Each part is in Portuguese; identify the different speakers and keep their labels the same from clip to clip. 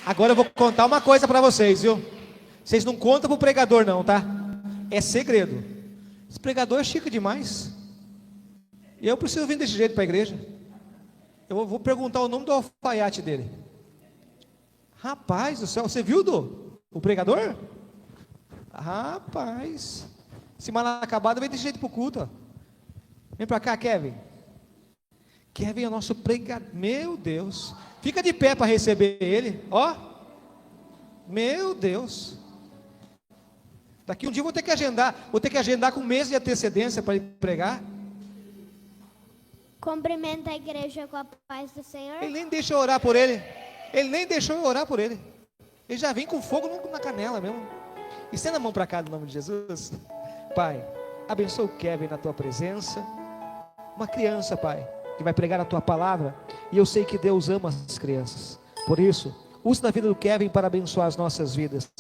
Speaker 1: Agora eu vou contar uma coisa para vocês, viu? Vocês não contam pro pregador não, tá? É segredo. Esse pregador é chique demais. E eu preciso vir desse jeito para a igreja. Eu vou perguntar o nome do alfaiate dele. Rapaz do céu, você viu o pregador? Rapaz, esse mal acabado vem desse jeito pro culto, ó. Vem para cá, Kevin. Kevin é o nosso pregador. Meu Deus. Fica de pé para receber ele, ó. Meu Deus. Daqui um dia eu vou ter que agendar com um mês de antecedência para ir pregar.
Speaker 2: Cumprimenta a igreja com a paz do Senhor.
Speaker 1: Ele nem deixa eu orar por ele. Ele nem deixou eu orar por ele. Ele já vem com fogo na canela mesmo. Estenda a mão para cá no nome de Jesus. Pai, abençoa o Kevin na tua presença. Uma criança, Pai, que vai pregar a tua palavra. E eu sei que Deus ama as crianças. Por isso, use na vida do Kevin para abençoar as nossas vidas.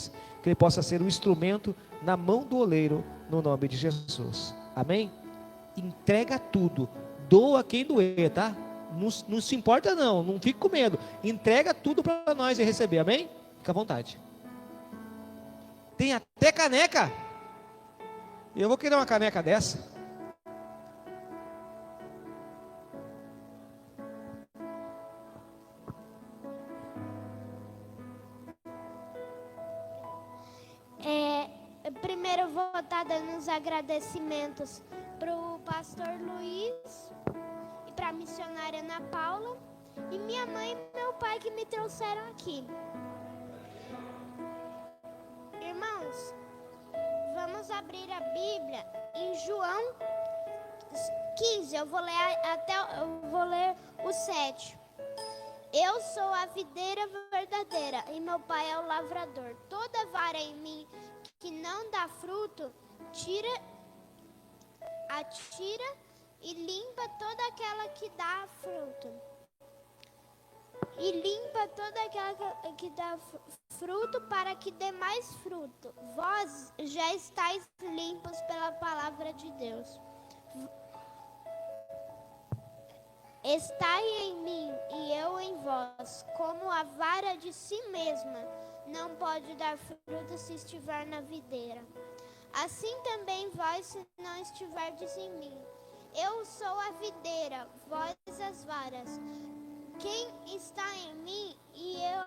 Speaker 1: Que ele possa ser um instrumento na mão do oleiro, no nome de Jesus. Amém? Entrega tudo. Doa quem doer, tá? Não se importa não fique com medo. Entrega tudo para nós e receber, amém? Fica à vontade. Tem até caneca. Eu vou querer uma caneca dessa.
Speaker 2: Primeiro eu vou estar dando uns agradecimentos para o pastor Luiz e para a missionária Ana Paula e minha mãe e meu pai que me trouxeram aqui. Irmãos, vamos abrir a Bíblia em João 15. Eu vou ler o 7. Eu sou a videira verdadeira e meu pai é o lavrador. Toda vara em mim que não dá fruto, atira e limpa toda aquela que dá fruto. E limpa toda aquela que dá fruto para que dê mais fruto. Vós já estáis limpos pela palavra de Deus. Estai em mim e eu em vós, como a vara de si mesma não pode dar fruto se estiver na videira. Assim também vós, se não estiverdes em mim. Eu sou a videira, vós as varas. Quem está em mim e eu...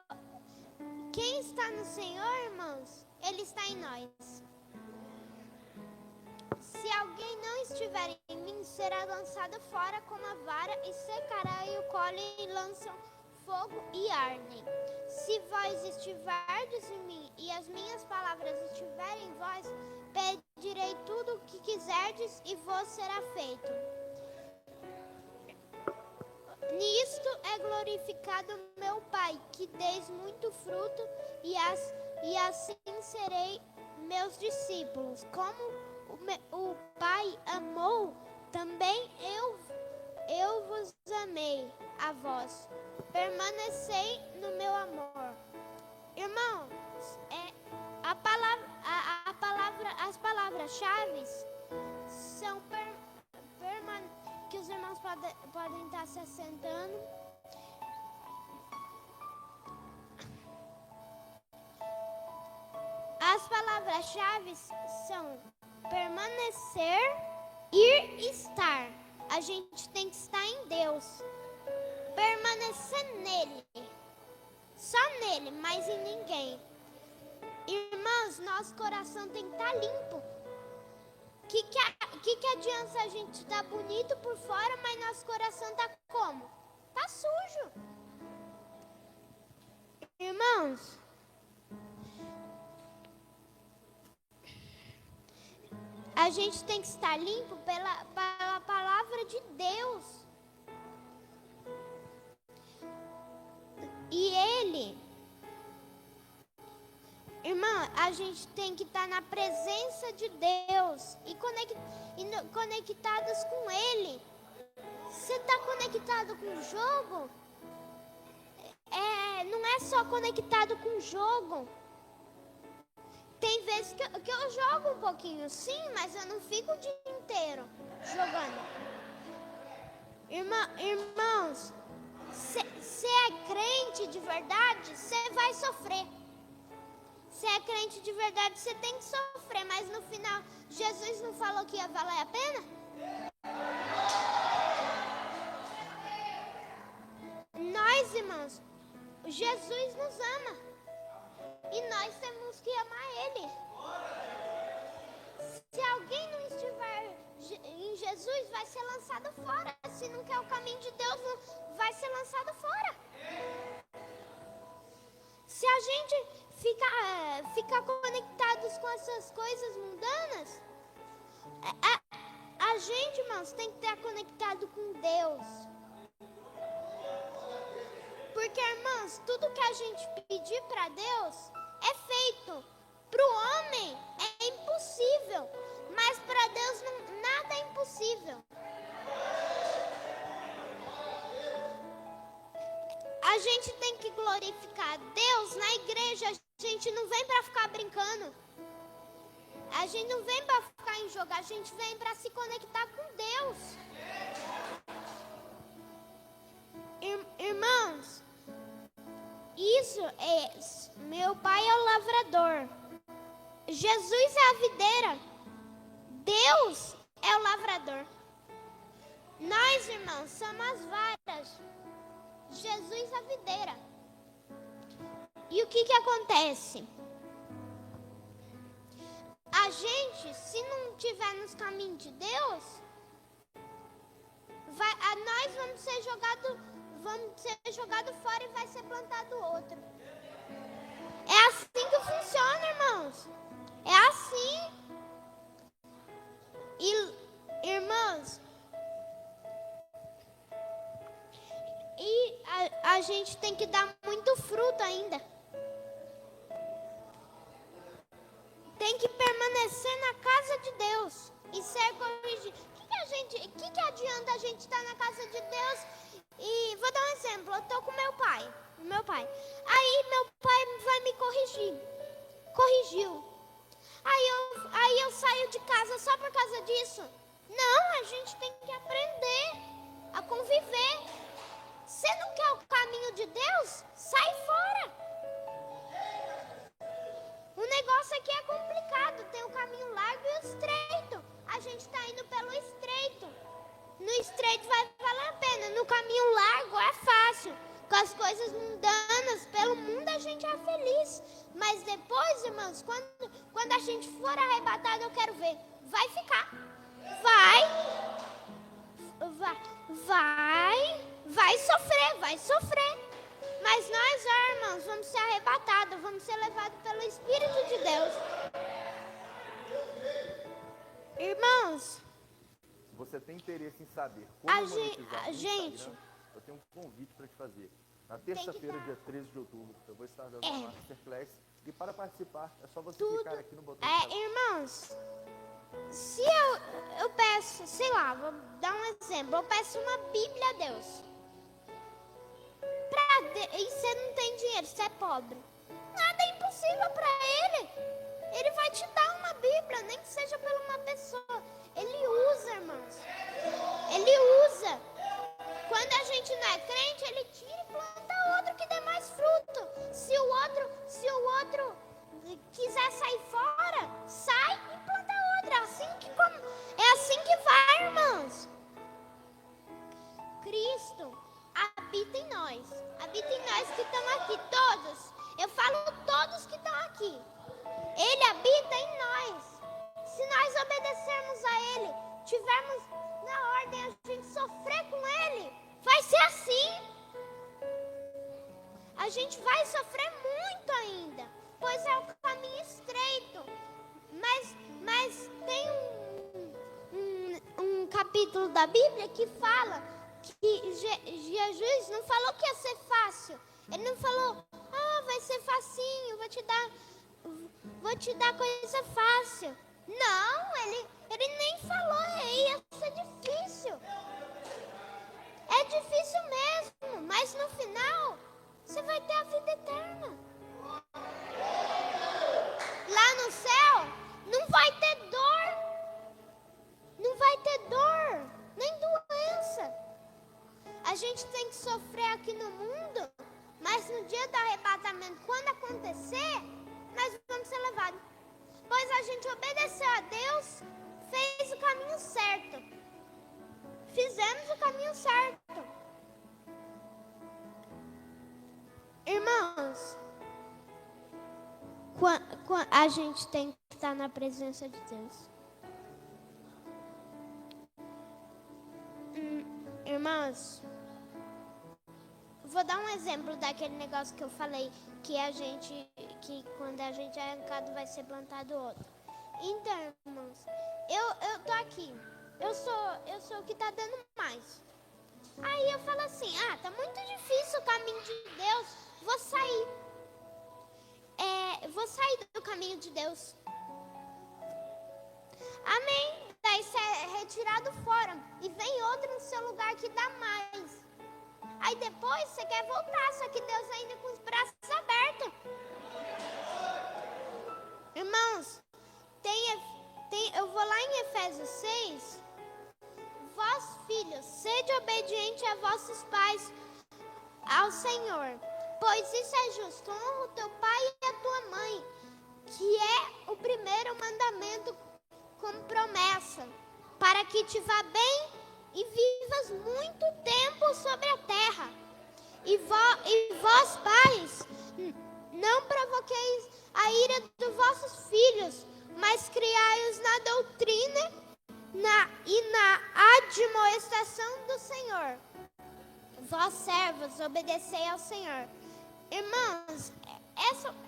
Speaker 2: Quem está no Senhor, irmãos, Ele está em nós. Se alguém não estiver em mim, será lançado fora como a vara e secará, e o colhem e lançam fogo e ardem. Se vós estiverdes em mim e as minhas palavras estiverem em vós, pedirei tudo o que quiserdes e vos será feito. Nisto é glorificado meu Pai, que deis muito fruto, e assim serei meus discípulos. Como o Pai amou, também eu vos amei a vós. Permanecei no meu amor. Irmãos, as palavras-chave são que os irmãos podem estar se assentando. As palavras-chave são permanecer, ir e estar. A gente tem que estar em Deus. Permanecer nele. Só nele, mas em ninguém. Irmãos, nosso coração tem que estar limpo. Que adianta a gente estar bonito por fora, mas nosso coração está como? Está sujo. Irmãos, a gente tem que estar limpo pela palavra de Deus. E Ele, irmã, a gente tem que estar na presença de Deus e conectados com Ele. Você está conectado com o jogo? Não é só conectado com o jogo. Tem vezes que eu jogo um pouquinho, sim, mas eu não fico o dia inteiro jogando. Irmãos, Se é crente de verdade, você vai sofrer. Se é crente de verdade, você tem que sofrer. Mas no final, Jesus não falou que ia valer a pena? Nós, irmãos, Jesus nos ama. E nós temos que amar Ele. Se alguém não estiver em Jesus, vai ser lançado fora. Se não quer o caminho de Deus, vai ser lançado fora. Se a gente ficar conectados com essas coisas mundanas, a gente, irmãos, tem que estar conectado com Deus. Porque, irmãos, tudo que a gente pedir para Deus é feito. Para o homem é impossível, mas para Deus nada é impossível. A gente tem que glorificar Deus na igreja. A gente não vem para ficar brincando. A gente não vem para ficar em jogo. A gente vem para se conectar com Deus. Irmãos, isso é... Meu pai é o lavrador. Jesus é a videira. Deus é o lavrador. Nós, irmãos, somos as varas. Jesus é a videira. E o que acontece? A gente, se não estiver nos caminhos de Deus, nós vamos ser jogados fora e vai ser plantado outro. É assim que funciona, irmãos. É assim. E, irmãos, a gente tem que dar muito fruto ainda. Tem que permanecer na casa de Deus e ser corrigido. O que adianta a gente estar na casa de Deus? E vou dar um exemplo. Eu estou com meu pai. Aí meu pai vai me corrigir. Corrigiu. Aí eu saio de casa só por causa disso? Não, a gente tem que aprender a conviver. Você não quer o caminho de Deus? Sai fora. O negócio aqui é complicado. Tem o caminho largo e o estreito. A gente está indo pelo estreito. No estreito vai valer a pena. No caminho largo é fácil. Com as coisas mundanas, pelo mundo a gente é feliz. Mas depois, irmãos, quando a gente for arrebatado, eu quero ver. Vai ficar. Vai sofrer. Mas nós, irmãos, vamos ser arrebatados, vamos ser levados pelo Espírito de Deus. Irmãos,
Speaker 3: se você tem interesse em saber como monetizar o
Speaker 2: gente,
Speaker 3: Instagram, eu tenho um convite para te fazer. Na terça-feira, dia 13 de outubro, eu vou estar dando uma masterclass. E para participar, é só você clicar aqui no botão.
Speaker 2: Irmãos, se eu peço, sei lá, vou dar um exemplo. Eu peço uma Bíblia a Deus. E você não tem dinheiro, você é pobre. Nada é impossível para Ele. Ele vai te dar uma Bíblia, nem que seja por uma pessoa. Ele usa, irmãos. Ele usa. Quando a gente não é crente, Ele tira e planta outro que dê mais fruto. Se o outro quiser sair fora, sai e planta outro. É assim que vai, irmãos. Cristo habita em nós. Habita em nós que estamos aqui, todos. Eu falo todos que estão aqui. Ele habita em nós. Se nós obedecermos a Ele, tivermos na ordem a gente sofrer com Ele, vai ser assim. A gente vai sofrer muito ainda, pois é o caminho estreito. Mas tem um capítulo da Bíblia que fala que Jesus não falou que ia ser fácil. Ele não falou, vai ser facinho, vou te dar coisa fácil. Não, ele nem falou, ia ser difícil. É difícil mesmo, mas no final você vai ter a vida eterna. Lá no céu não vai ter dor. Não vai ter dor, nem doença. A gente tem que sofrer aqui a gente tem que estar na presença de Deus. Irmãos, vou dar um exemplo daquele negócio que eu falei, que quando a gente é arrancado vai ser plantado outro. Então, irmãos, eu tô aqui, eu sou o que tá dando mais. Aí eu falo assim, tá muito difícil o caminho de Deus, vou sair. Vou sair do caminho de Deus. Amém? Daí você é retirado fora e vem outro no seu lugar que dá mais. Aí depois você quer voltar, só que Deus ainda com os braços abertos. Irmãos, eu vou lá em Efésios 6. Vós, filhos, sede obediente a vossos pais, ao Senhor, pois isso é justo. Honra o teu pai e a tua mãe, que é o primeiro mandamento com promessa, para que te vá bem e vivas muito tempo sobre a terra. E vós, pais, não provoqueis a ira dos vossos filhos, mas criai-os na doutrina e na admoestação do Senhor. Vós, servos, obedecei ao Senhor. Irmãos,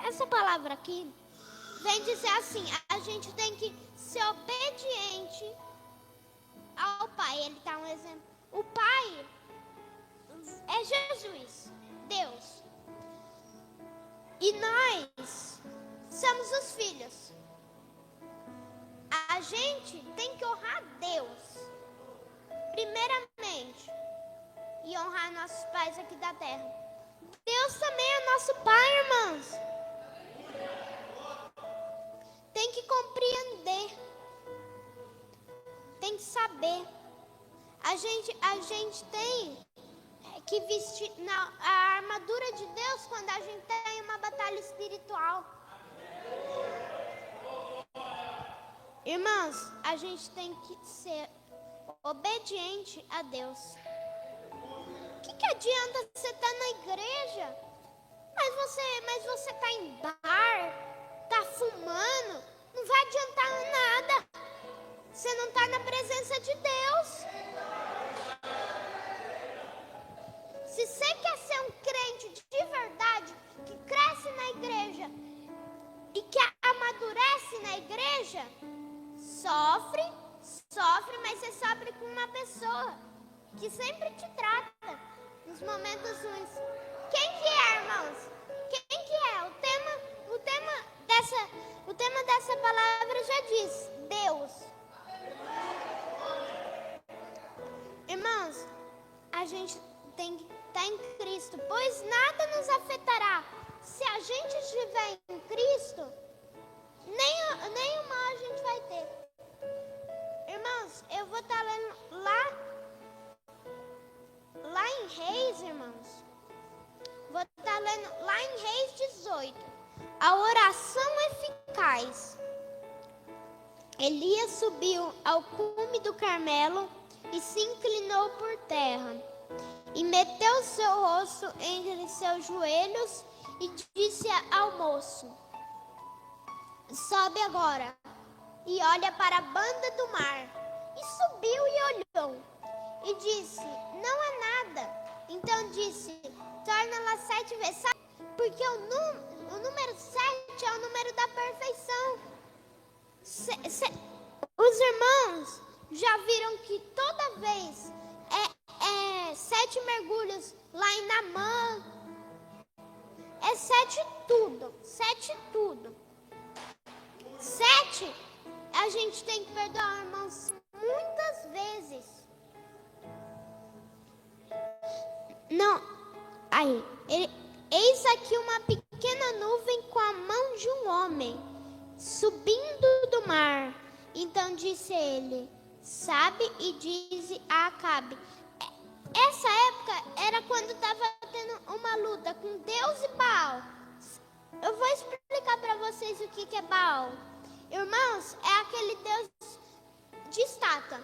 Speaker 2: essa palavra aqui vem dizer assim, a gente tem que ser obediente ao Pai. Ele dá um exemplo. O Pai é Jesus, Deus. E nós somos os filhos. A gente tem que honrar Deus, primeiramente, e honrar nossos pais aqui da terra. Deus também é nosso Pai, irmãos. Tem que compreender, tem que saber. A gente tem que vestir a armadura de Deus quando a gente tem uma batalha espiritual. Irmãos, a gente tem que ser obediente a Deus. O que adianta você estar na igreja, mas você está em bar, está fumando? Não vai adiantar nada. Você não está na presença de Deus. Se você quer ser um crente de verdade, que cresce na igreja e que amadurece na igreja, sofre, mas você sofre com uma pessoa que sempre te trata nos momentos ruins. Quem que é, irmãos? Quem que é? O tema dessa palavra já diz, Deus. Irmãos, a gente tem que estar em Cristo, pois nada nos afetará. Se a gente estiver em Cristo, nem o mal a gente vai ter. Irmãos, eu vou estar lendo lá em Reis, irmãos. Vou estar lendo lá em Reis 18. A oração eficaz. Elias subiu ao cume do Carmelo e se inclinou por terra. E meteu seu rosto entre seus joelhos e disse ao moço: sobe agora e olha para a banda do mar. E subiu e olhou e disse: não é nada. Então disse: torna-la 7 vezes. Sabe? Porque o número 7 é o número da perfeição. Os irmãos já viram que toda vez é 7 mergulhos lá em Naamã. É 7 tudo. 7 tudo. 7, a gente tem que perdoar, irmãos, muitas vezes. Não. Aí, eis aqui uma pequena nuvem com a mão de um homem, subindo do mar. Então disse ele: sabe e dize a Acabe. Essa época era quando estava tendo uma luta com Deus e Baal. Eu vou explicar para vocês o que é Baal. Irmãos, é aquele Deus de estátua.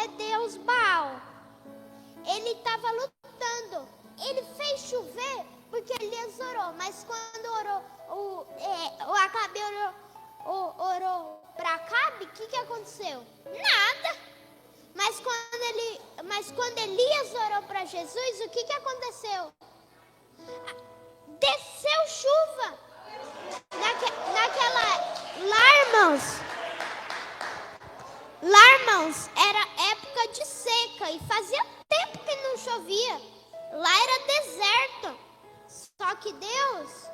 Speaker 2: É Deus Baal. Ele estava lutando. Ele fez chover porque ele exorou. aconteceu? Desceu chuva. Lá, irmãos, era época de seca e fazia tempo que não chovia. Lá era deserto. Só que Deus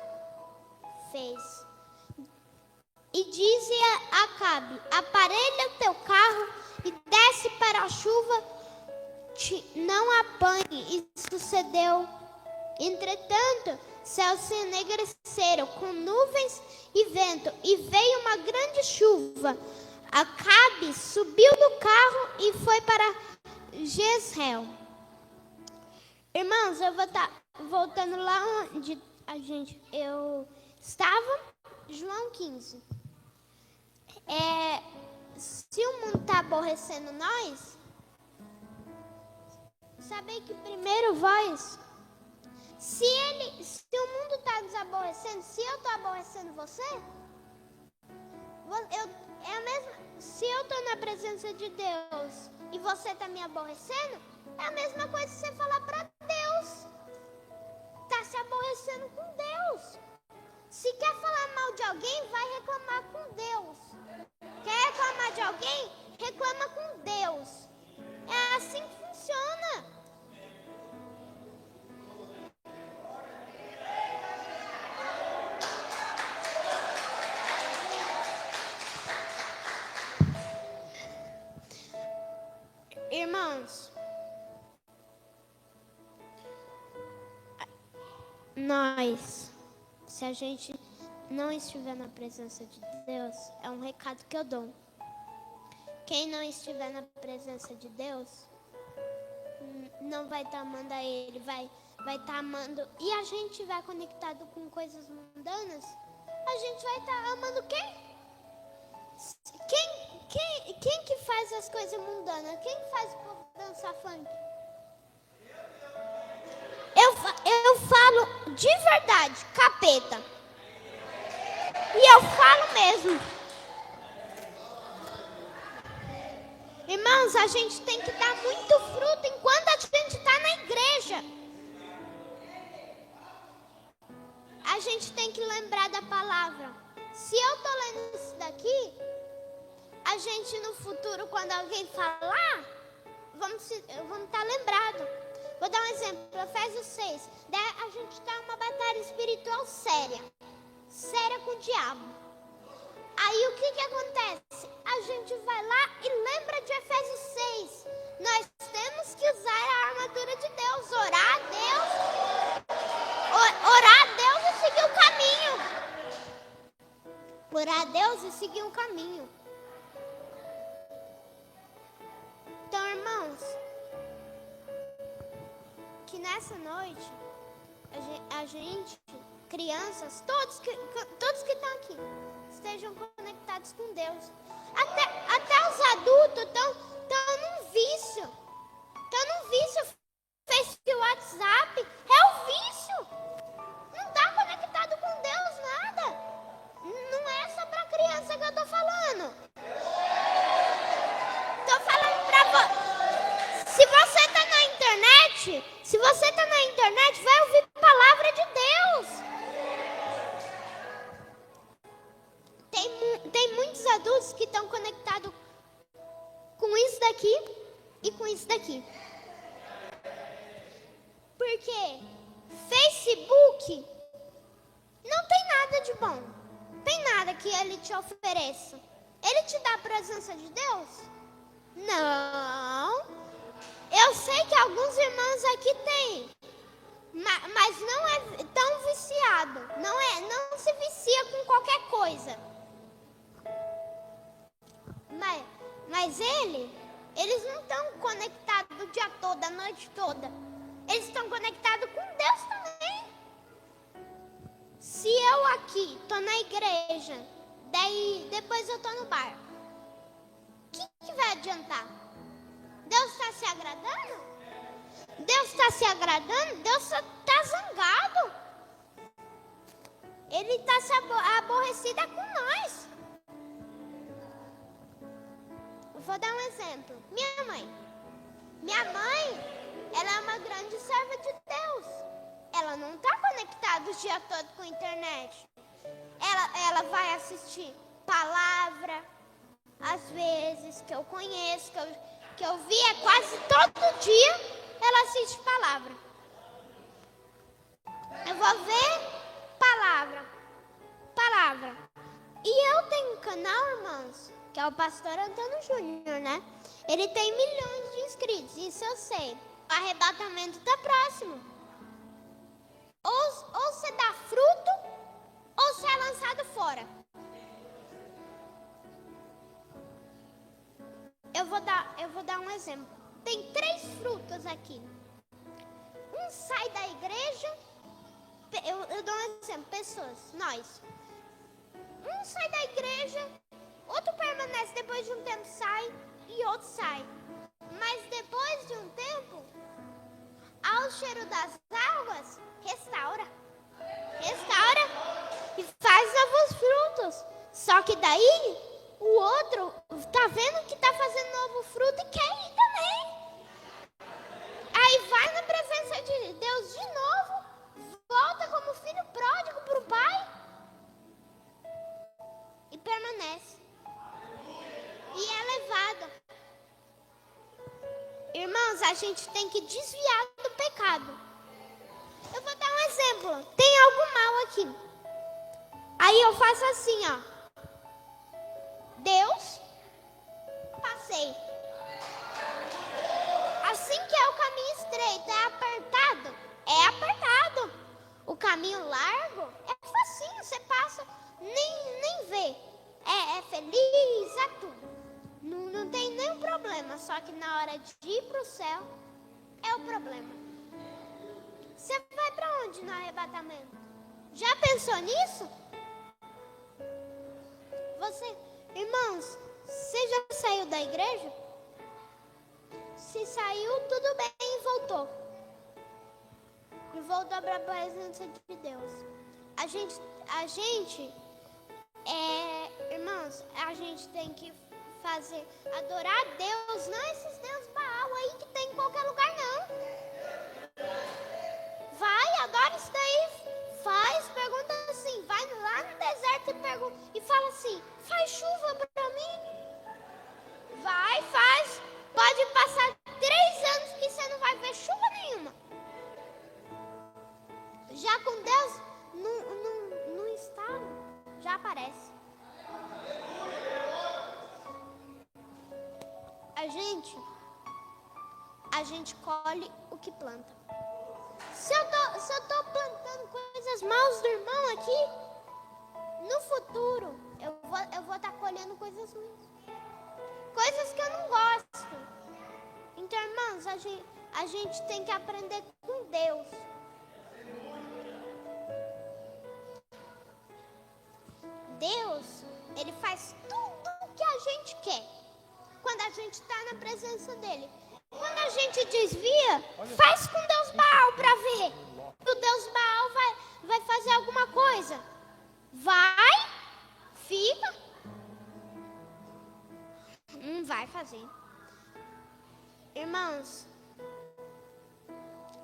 Speaker 2: fez. E disse a Acabe: aparelha o teu carro e desce para a chuva, não apanhe. E sucedeu. Entretanto, céus se enegreceram com nuvens e vento, e veio uma grande chuva. Acabe subiu do carro e foi para Jezreel. Irmãos, eu vou estar voltando lá onde eu estava, João 15. Se o mundo está aborrecendo nós, sabe que primeiro vós, se o mundo está nos aborrecendo, se eu estou aborrecendo você, se eu estou na presença de Deus e você está me aborrecendo, é a mesma coisa que você falar para Deus. Está se aborrecendo com Deus. Se quer falar mal de alguém, vai reclamar com Deus. Quer reclamar de alguém? Reclama com Deus. É assim que funciona. Irmãos, se a gente não estiver na presença de Deus, é um recado que eu dou. Quem não estiver na presença de Deus, não vai estar amando a Ele, vai estar amando. E a gente estiver conectado com coisas mundanas, a gente vai estar amando quem? Quem que faz as coisas mundanas? Quem faz o povo dançar funk? Eu falo de verdade, capeta. E eu falo mesmo. Irmãos, a gente tem que dar muito fruto enquanto a gente está na igreja. A gente tem que lembrar da palavra. Se eu estou lendo isso daqui, a gente no futuro, quando alguém falar, vamos estar lembrados. Vou dar um exemplo, Efésios 6. A gente está em uma batalha espiritual séria com o diabo. Aí o que acontece? A gente vai lá e lembra de Efésios 6. Nós temos que usar a armadura de Deus, orar a Deus e seguir o caminho. Orar a Deus e seguir um caminho. Então, irmãos, que nessa noite, a gente, crianças, todos que estão aqui, estejam conectados com Deus. Até os adultos estão num vício. Face WhatsApp é o vício. Não está conectado com Deus nada. Não é só para criança que eu estou falando. Estou falando para você. Se você está na internet, vai ouvir a palavra de Deus. Tem muitos adultos que estão conectados com isso daqui e com isso daqui. Porque Facebook não tem nada de bom. Não tem nada que ele te ofereça. Ele te dá a presença de Deus? Não. Eu sei que alguns irmãos aqui têm. Mas não é tão viciado. Não se vicia com qualquer coisa. Mas eles não estão conectados o dia todo, a noite toda. Eles estão conectados com Deus também. Se eu aqui estou na igreja, daí depois eu estou no bar, o que vai adiantar? Deus está se agradando? Deus está se agradando? Deus está zangado. Ele está aborrecido com nós. Vou dar um exemplo. Minha mãe, ela é uma grande serva de Deus. dia todo com a internet. Ela vai assistir palavra, às vezes, que eu conheço, que eu via quase todo dia, ela assiste palavra. Eu vou ver palavra. E eu tenho um canal, irmãos, que é o Pastor Antônio Júnior, né? Ele tem milhões de inscritos, isso eu sei. O arrebatamento está próximo. Ou você dá fruto, ou você é lançado fora. Eu vou dar um exemplo. Tem 3 frutos aqui. Um sai da igreja. Eu dou um exemplo. Pessoas, nós. Um sai da igreja, outro permanece, depois de um tempo sai e outro sai. Mas depois de um tempo, ao cheiro das águas, restaura e faz novos frutos. Só que daí, o outro tá vendo que tá fazendo novo fruto e quer ir também. Aí vai na presença de Deus de novo, volta como filho pródigo pro pai e permanece. E é levado. Irmãos, a gente tem que desviar do pecado. Eu vou dar um exemplo. Tem algo mal aqui. Aí eu faço assim, ó. Deus, passei. Assim que é o caminho estreito, é apertado. É apertado. O caminho largo é facinho, você passa, nem vê. É feliz, é tudo. Não tem nenhum problema, só que na hora de ir para o céu, é o problema. Você vai para onde no arrebatamento? Já pensou nisso? Irmãos, você já saiu da igreja? Se saiu, tudo bem e voltou. E voltou para a presença de Deus. Irmãos, a gente tem que adorar a Deus, não esses deuses Baal aí que tem em qualquer lugar, não. Vai, adora isso daí. Pergunta assim, vai lá no deserto e pergunta, e fala assim, faz chuva pra mim? Vai, faz. Pode passar 3 anos que você não vai ver chuva nenhuma. Já com Deus, no estado, já aparece. A gente colhe o que planta. Se eu tô plantando coisas maus do irmão aqui, no futuro eu vou estar colhendo coisas ruins. Coisas que eu não gosto. Então, irmãos, a gente tem que aprender com Deus. Deus, Ele faz tudo o que a gente quer. Quando a gente está na presença dEle. Quando a gente desvia, faz com Deus Baal para ver. O Deus Baal vai fazer alguma coisa. Vai, fica. Não vai fazer. Irmãos,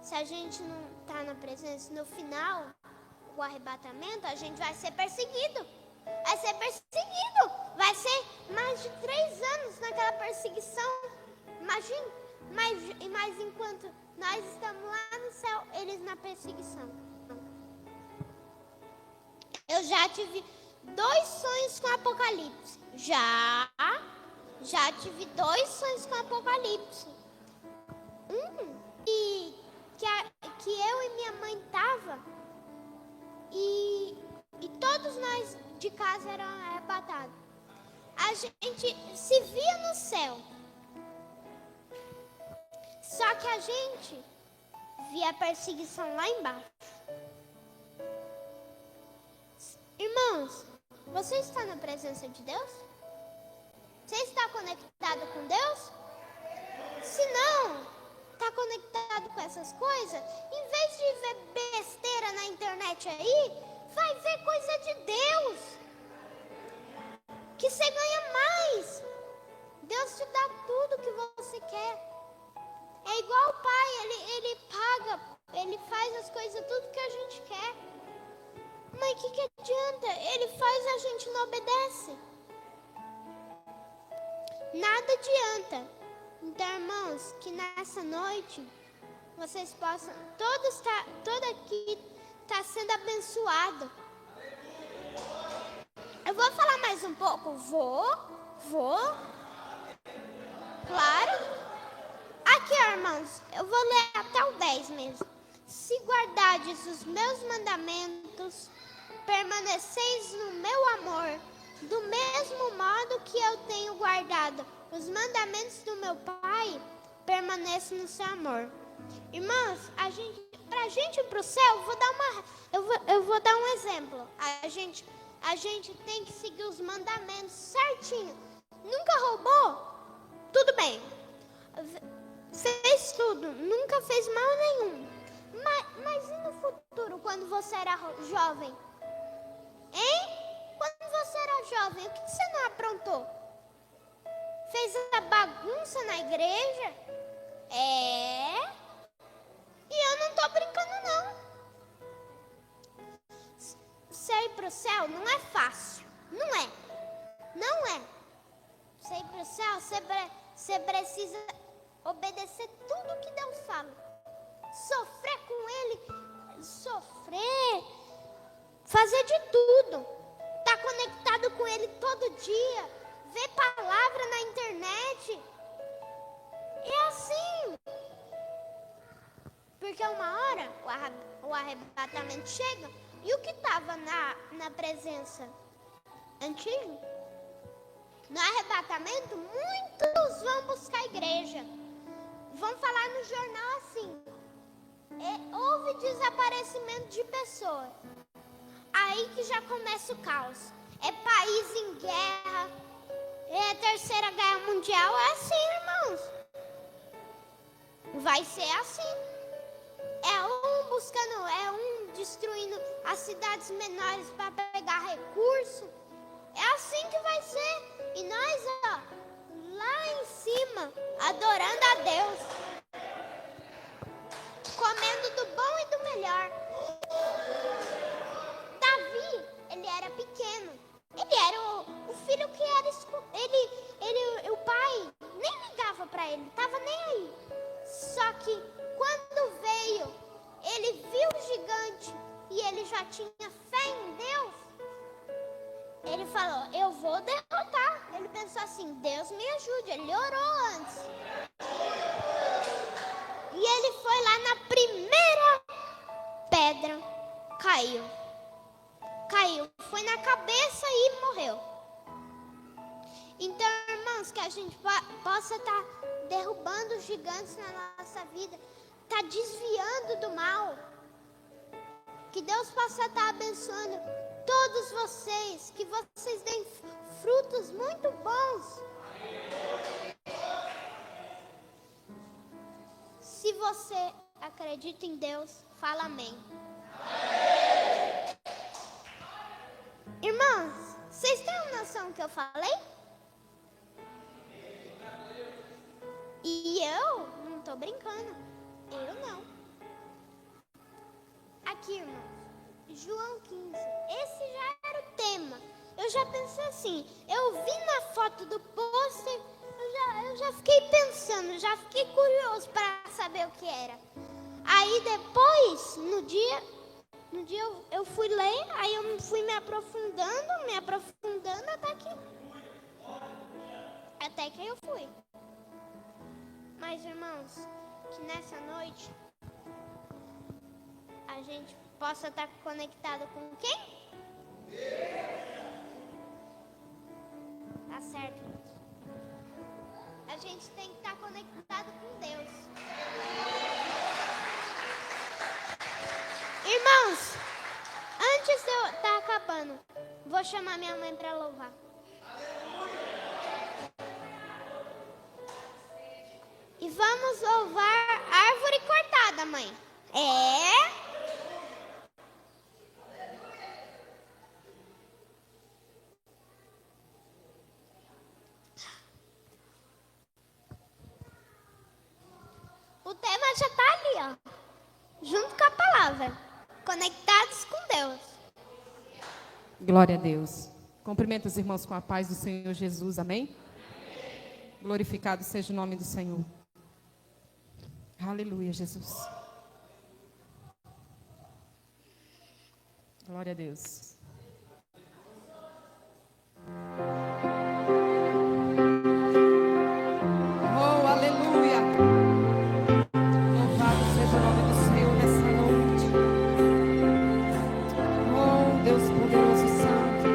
Speaker 2: se a gente não está na presença, no final, o arrebatamento, a gente vai ser perseguido. Vai ser perseguido. Vai ser mais de 3 anos naquela perseguição. Imagina. Mas enquanto nós estamos lá no céu, eles na perseguição. Eu já tive 2 sonhos com Apocalipse. Já tive 2 sonhos com Apocalipse. Que eu e minha mãe tava e todos nós de casa eram arrebatados. A gente se via no céu. Só que a gente via a perseguição lá embaixo. Irmãos, você está na presença de Deus? Você está conectado com Deus? Se não, está conectado com essas coisas, em vez de ver besteira na internet aí, vai ver coisa de Deus. Que você ganha mais. Deus te dá tudo que você quer. É igual o pai, ele paga, ele faz as coisas tudo que a gente quer. que adianta? Ele faz, a gente não obedece. Nada adianta. Então, irmãos, que nessa noite vocês possam, todo aqui está sendo abençoado. Eu vou falar mais um pouco. Vou. Claro. Aqui, irmãos, eu vou ler até o 10 mesmo. Se guardardes os meus mandamentos, permaneceis no meu amor, do mesmo modo que eu tenho guardado os mandamentos do meu Pai, permaneço no seu amor. Irmãos, pra gente ir pro céu, eu vou dar um exemplo. A gente tem que seguir os mandamentos certinho. Nunca roubou? Tudo bem. Fez tudo, nunca fez mal nenhum. Mas e no futuro, quando você era jovem? Hein? Quando você era jovem, o que você não aprontou? Fez a bagunça na igreja? E eu não tô brincando, não. Você ir pro céu não é fácil. Não é. Você ir pro céu, você precisa obedecer tudo que Deus fala. Sofrer com Ele. Fazer de tudo. Tá conectado com Ele todo dia. Ver palavra na internet. É assim. Porque uma hora o arrebatamento chega. E o que estava na presença antiga? No arrebatamento, muitos vão buscar a igreja. Vão falar no jornal assim. Houve desaparecimento de pessoas. Aí que já começa o caos. É país em guerra. É a Terceira Guerra Mundial. É assim, irmãos. Vai ser assim. É um buscando, destruindo as cidades menores para pegar recurso. É assim que vai ser. E nós, lá em cima, adorando a Deus. Comendo do bom e do melhor. Davi, ele era pequeno. Ele era o filho que era... o pai nem ligava para ele, estava nem aí. Só que quando veio, ele viu o gigante e ele já tinha fé em Deus. Ele falou, eu vou derrotar. Ele pensou assim, Deus me ajude. Ele orou antes. E ele foi lá na primeira pedra, caiu. Foi na cabeça e morreu. Então, irmãos, que a gente possa estar derrubando os gigantes na nossa vida, estar desviando do mal. Que Deus possa estar abençoando todos vocês, que vocês deem frutos muito bons. Se você acredita em Deus, fala amém. Irmãos, vocês têm noção do que eu falei? E eu não estou brincando. Eu não. Aqui, irmãos, João 15. Esse já era o tema. Eu já pensei assim, eu vi na foto do pôster, eu já fiquei pensando, já fiquei curioso para saber o que era. Aí depois, no dia eu fui ler, aí eu fui me aprofundando até que eu fui. Mas, irmãos, que nessa noite a gente possa estar conectado com quem? Tá certo, irmãos. A gente tem que estar conectado com Deus. Irmãos, antes de eu estar acabando, vou chamar minha mãe para louvar. E vamos louvar árvore cortada, mãe. O tema já está ali, ó. Junto com a palavra. Conectados com Deus.
Speaker 4: Glória a Deus. Cumprimento os irmãos com a paz do Senhor Jesus, amém? Glorificado seja o nome do Senhor. Aleluia, Jesus. Glória a Deus. Oh, aleluia. Louvado seja o nome do Senhor nessa noite. Oh, Deus poderoso e santo.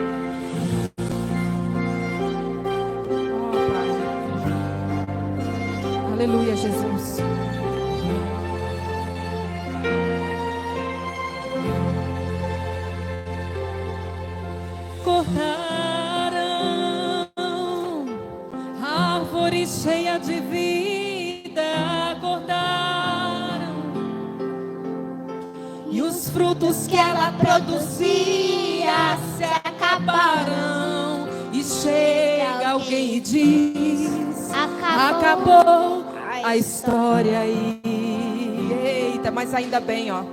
Speaker 4: Oh, Pai. Aleluia, Jesus. Cortaram árvore cheia de vida, cortaram, e os frutos que ela produzia se acabaram. E chega alguém e diz: acabou a história aí. Eita, mas ainda bem, ó.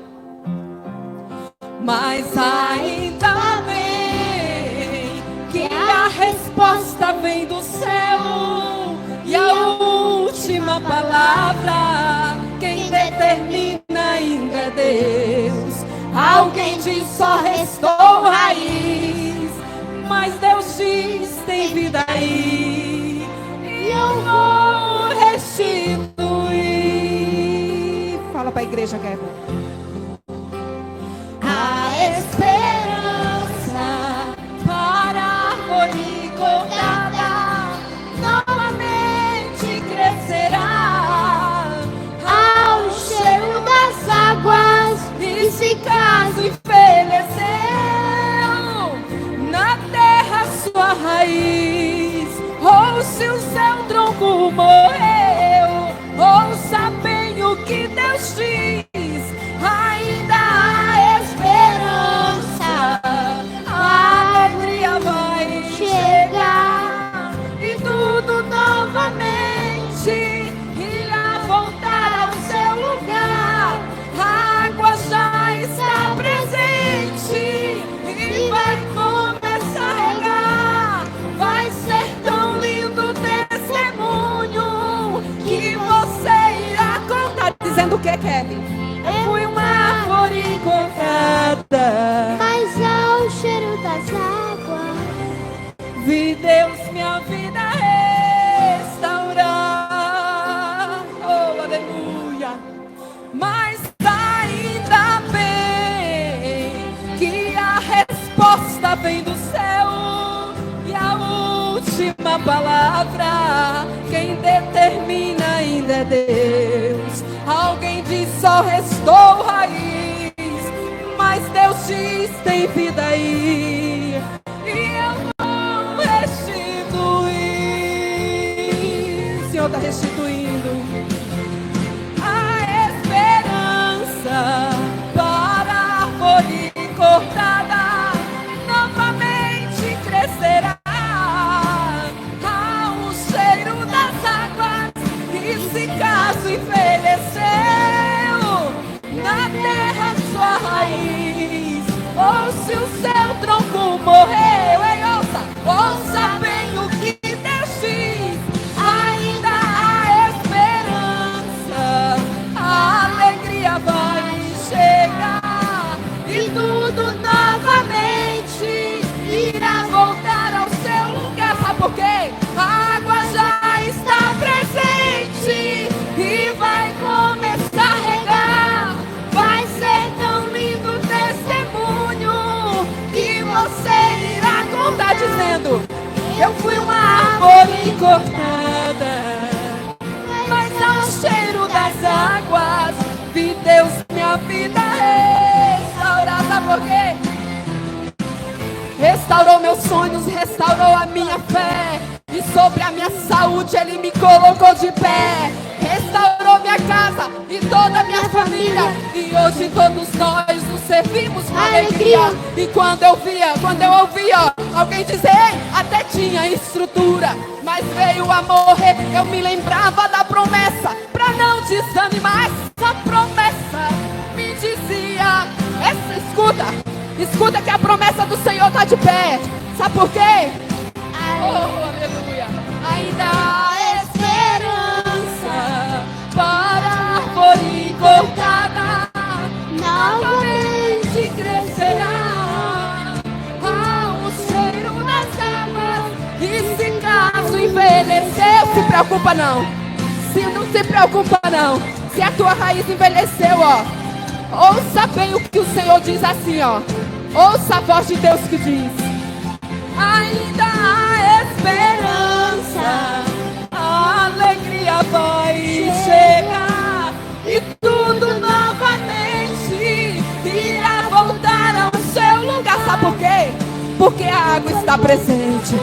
Speaker 4: Mas ainda bem que a resposta vem do céu, e a última palavra quem determina ainda é Deus. Alguém diz só restou raiz, mas Deus diz tem vida aí, e eu vou restituir. Fala para a igreja, Guerra. A esperança para a árvore cortada novamente crescerá
Speaker 2: Ao cheiro das águas,
Speaker 4: e se caso envelheceu na terra sua raiz, ou se o seu tronco morreu, ouça bem o que Deus diz. Ainda há esperança, a alegria vai chegar, e tudo novamente irá voltar ao seu lugar. A água já está presente e vai começar a regar. Vai ser tão lindo o testemunho que você irá contar. Dizendo o que, Kevin? Eu fui uma árvore cortada,
Speaker 2: mas ao cheiro das águas,
Speaker 4: vi Deus minha vida restaurar. Oh, aleluia. Mas ainda bem que a resposta vem do céu, e a última palavra quem determina ainda é Deus. Alguém diz só restou raiz, mas Deus diz tem vida aí, e eu vou restituir. O Senhor está restituindo a esperança para a árvore cortada novamente crescerá ao cheiro das águas, e se caso envelheceu na terra sua raiz, ou se o seu tronco morreu, ei, ouça bem o que Deus diz. Ainda há esperança, a alegria vai chegar, e tudo novamente irá voltar ao seu lugar. Sabe por quê? A água já está presente e vai começar a regar. Vai ser tão lindo o testemunho que você irá contar, dizendo: eu fui uma árvore cortada, mas ao cheiro das águas vi Deus minha vida restaurar. Sabe por quê? Restaurou meus sonhos, restaurou a minha fé, e sobre a minha saúde Ele me colocou de pé. Restaurou minha casa e toda a minha família, e hoje todos nós nos servimos com alegria. E quando eu ouvia alguém dizer: ei, até tinha estrutura, mas veio a morrer, eu me lembrava da promessa, pra não desanimar. Essa promessa me dizia, escuta que a promessa do Senhor Senhor está de pé. Sabe por quê? Oh, aleluia. Ainda há esperança para a árvore cortada. Novamente crescerá ao cheiro das águas. E se caso envelheceu, se preocupa não. Não se preocupa não. Se a tua raiz envelheceu, ó, ouça bem o que o Senhor diz assim, ó. Ouça a voz de Deus que diz: ainda há esperança, a alegria vai chegar e tudo novamente irá voltar ao seu lugar. Sabe por quê? Porque a água está presente.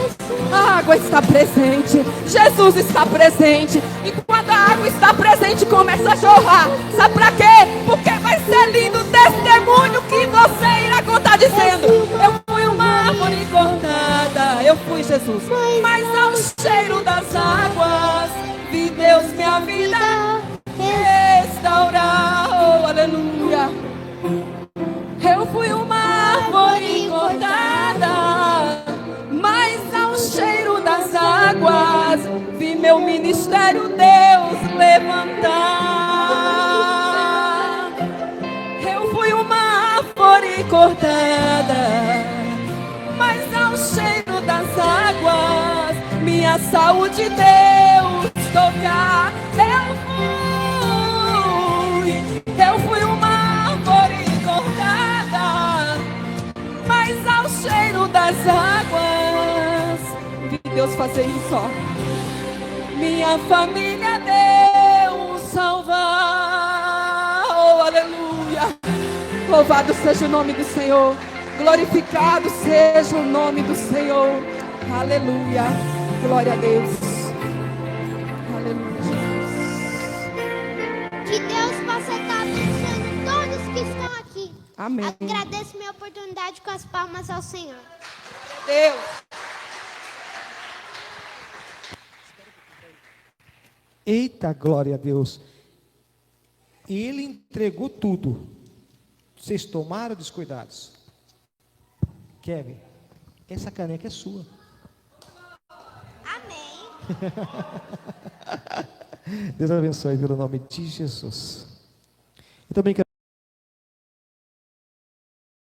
Speaker 4: A água está presente. Jesus está presente. E quando a água está presente, começa a jorrar. Sabe pra quê? Porque vai ser lindo o testemunho que você irá contar dizendo: eu fui uma árvore cortada. Eu fui, Jesus. Mas ao cheiro das águas vi Deus minha vida restaurar. Oh, aleluia. Eu fui uma árvore cortada, mas ao cheiro das águas vi meu ministério Deus levantar. Eu fui uma árvore cortada, mas ao cheiro das águas minha saúde Deus tocar. Eu fui uma árvore cortada, mas ao cheiro das águas vi Deus fazer isso, ó. Minha família Deus salvar. Oh, aleluia. Louvado seja o nome do Senhor. Glorificado seja o nome do Senhor. Aleluia. Glória a Deus. Aleluia, Jesus.
Speaker 2: Que Deus possa estar abençoando todos que estão aqui.
Speaker 4: Amém.
Speaker 2: Agradeço minha oportunidade com as palmas ao Senhor.
Speaker 4: Deus.
Speaker 1: Eita, glória a Deus. E ele entregou tudo. Vocês tomaram descuidados. Kevin, essa caneca é sua.
Speaker 2: Amém.
Speaker 1: Deus abençoe pelo nome de Jesus. Eu também quero